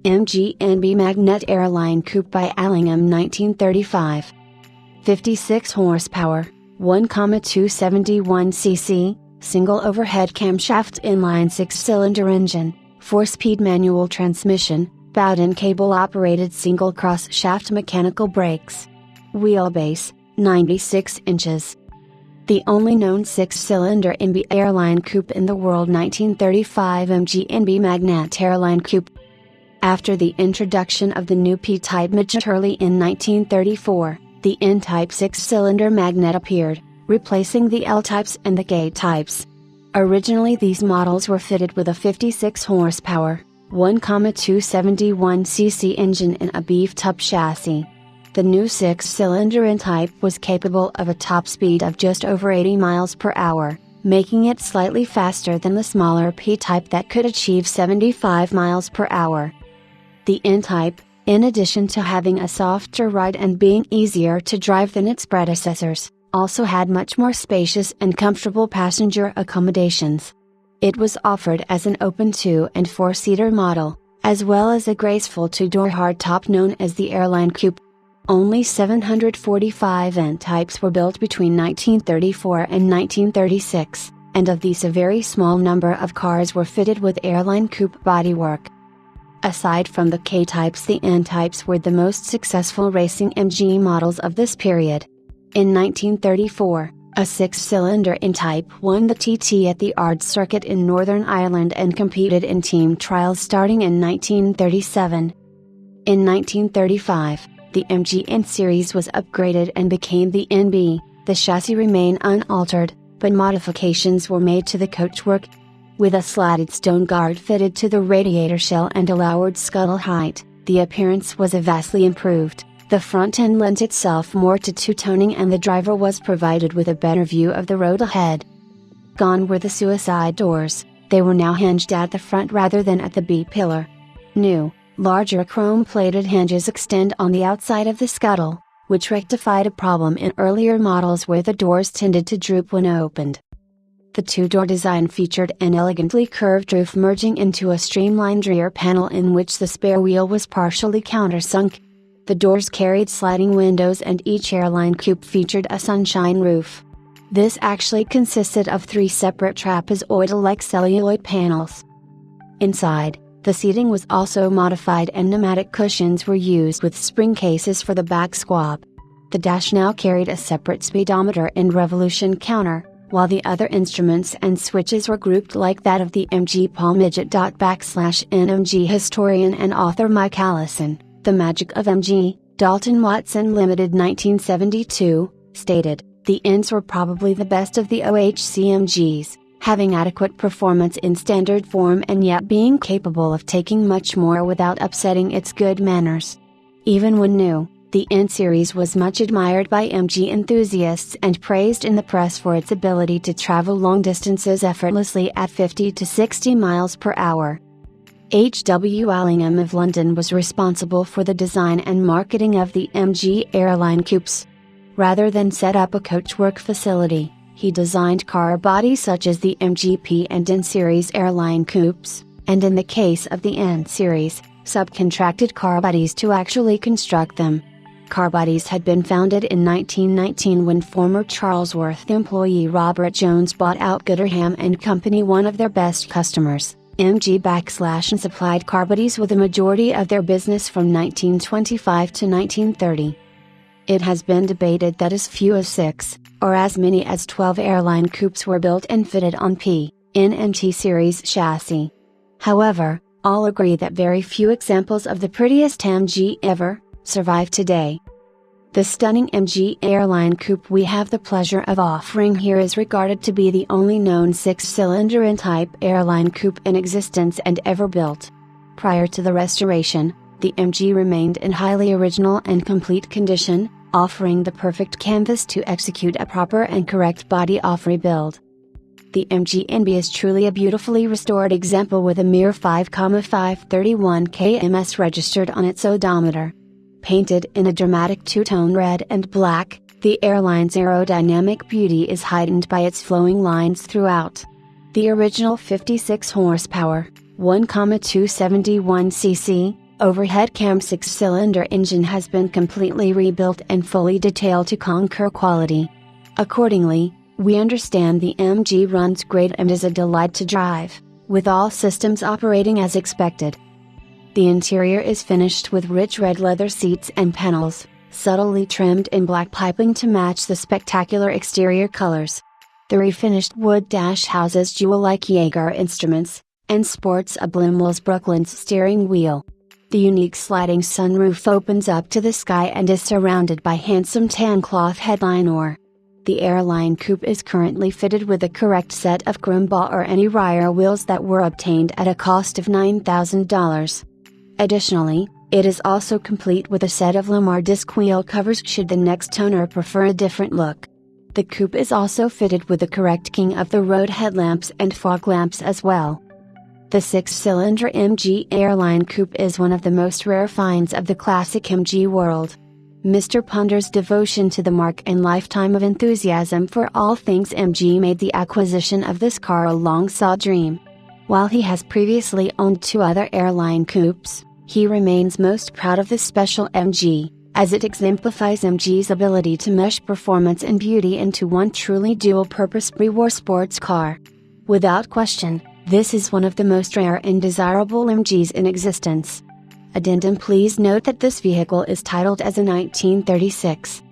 MGNB Magnette Airline Coupe by Allingham 1935. 56 horsepower, 1,271 cc, single overhead camshaft inline 6-cylinder engine, 4-speed manual transmission, Bowden cable-operated single cross-shaft mechanical brakes. Wheelbase, 96 inches. The only known 6-cylinder MB airline coupe in the world. 1935 MGNB Magnette Airline Coupe. After the introduction of the new P-type midget early in 1934, the N-type 6-cylinder Magnette appeared, replacing the L-types and the K-types. Originally these models were fitted with a 56 horsepower, 1,271 cc engine in a beefed-up chassis. The new 6-cylinder N-type was capable of a top speed of just over 80 miles per hour, making it slightly faster than the smaller P-type that could achieve 75 miles per hour. The N-type, in addition to having a softer ride and being easier to drive than its predecessors, also had much more spacious and comfortable passenger accommodations. It was offered as an open 2- and 4-seater model, as well as a graceful 2-door hardtop known as the Airline Coupe. Only 745 N-types were built between 1934 and 1936, and of these a very small number of cars were fitted with Airline Coupe bodywork. Aside from the K-types, the N-types were the most successful racing MG models of this period. In 1934, a 6-cylinder N-type won the TT at the Ard Circuit in Northern Ireland and competed in team trials starting in 1937. In 1935, the MG N series was upgraded and became the NB. The chassis remained unaltered, but modifications were made to the coachwork. With a slatted stone guard fitted to the radiator shell and a lowered scuttle height, the appearance was vastly improved. The front end lent itself more to two-toning and the driver was provided with a better view of the road ahead. Gone were the suicide doors, they were now hinged at the front rather than at the B-pillar. New, larger chrome-plated hinges extend on the outside of the scuttle, which rectified a problem in earlier models where the doors tended to droop when opened. The 2-door design featured an elegantly curved roof merging into a streamlined rear panel in which the spare wheel was partially countersunk. The doors carried sliding windows and each airline coupe featured a sunshine roof. This actually consisted of 3 separate trapezoidal-like celluloid panels. Inside, the seating was also modified and pneumatic cushions were used with spring cases for the back squab. The dash now carried a separate speedometer and revolution counter, while the other instruments and switches were grouped like that of the MG Paul Midget. NMG historian and author Mike Allison, The Magic of MG, Dalton Watson Limited 1972, stated, "The Ns were probably the best of the OHC MGs, having adequate performance in standard form and yet being capable of taking much more without upsetting its good manners." Even when new, the N series was much admired by MG enthusiasts and praised in the press for its ability to travel long distances effortlessly at 50 to 60 miles per hour. H.W. Allingham of London was responsible for the design and marketing of the MG airline coupes. Rather than set up a coachwork facility, he designed car bodies such as the MGP and N series airline coupes, and in the case of the N series, subcontracted car bodies to actually construct them. Car bodies had been founded in 1919 when former Charlesworth employee Robert Jones bought out Gooderham and Company, one of their best customers. MG and supplied car bodies with a majority of their business from 1925 to 1930. It has been debated that as few as 6, or as many as 12 airline coupes were built and fitted on P, N and T series chassis. However, all agree that very few examples of the prettiest MG ever survive today. The stunning MG airline coupe we have the pleasure of offering here is regarded to be the only known 6-cylinder N-type airline coupe in existence and ever built. Prior to the restoration, the MG remained in highly original and complete condition, offering the perfect canvas to execute a proper and correct body-off rebuild. The MG NB is truly a beautifully restored example with a mere 5,531 kms registered on its odometer. Painted in a dramatic two-tone red and black, the airline's aerodynamic beauty is heightened by its flowing lines throughout. The original 56 horsepower, 1,271 cc, Overhead cam 6-cylinder engine has been completely rebuilt and fully detailed to conquer quality. Accordingly, we understand the MG runs great and is a delight to drive, with all systems operating as expected. The interior is finished with rich red leather seats and panels, subtly trimmed in black piping to match the spectacular exterior colors. The refinished wood dash houses jewel-like Jaeger instruments, and sports a Blumels Brooklyn's steering wheel. The unique sliding sunroof opens up to the sky and is surrounded by handsome tan cloth headliner. The Airline Coupe is currently fitted with the correct set of Grumbaugh or any rear wheels that were obtained at a cost of $9,000. Additionally, it is also complete with a set of Lamar disc wheel covers should the next owner prefer a different look. The coupe is also fitted with the correct King of the Road headlamps and fog lamps as well. The 6-cylinder MG Airline Coupe is one of the most rare finds of the classic MG world. Mr. Punder's devotion to the marque and lifetime of enthusiasm for all things MG made the acquisition of this car a long-sought dream. While he has previously owned 2 other Airline Coupes, he remains most proud of this special MG, as it exemplifies MG's ability to mesh performance and beauty into one truly dual-purpose pre-war sports car. Without question, this is one of the most rare and desirable MGs in existence. Addendum: please note that this vehicle is titled as a 1936.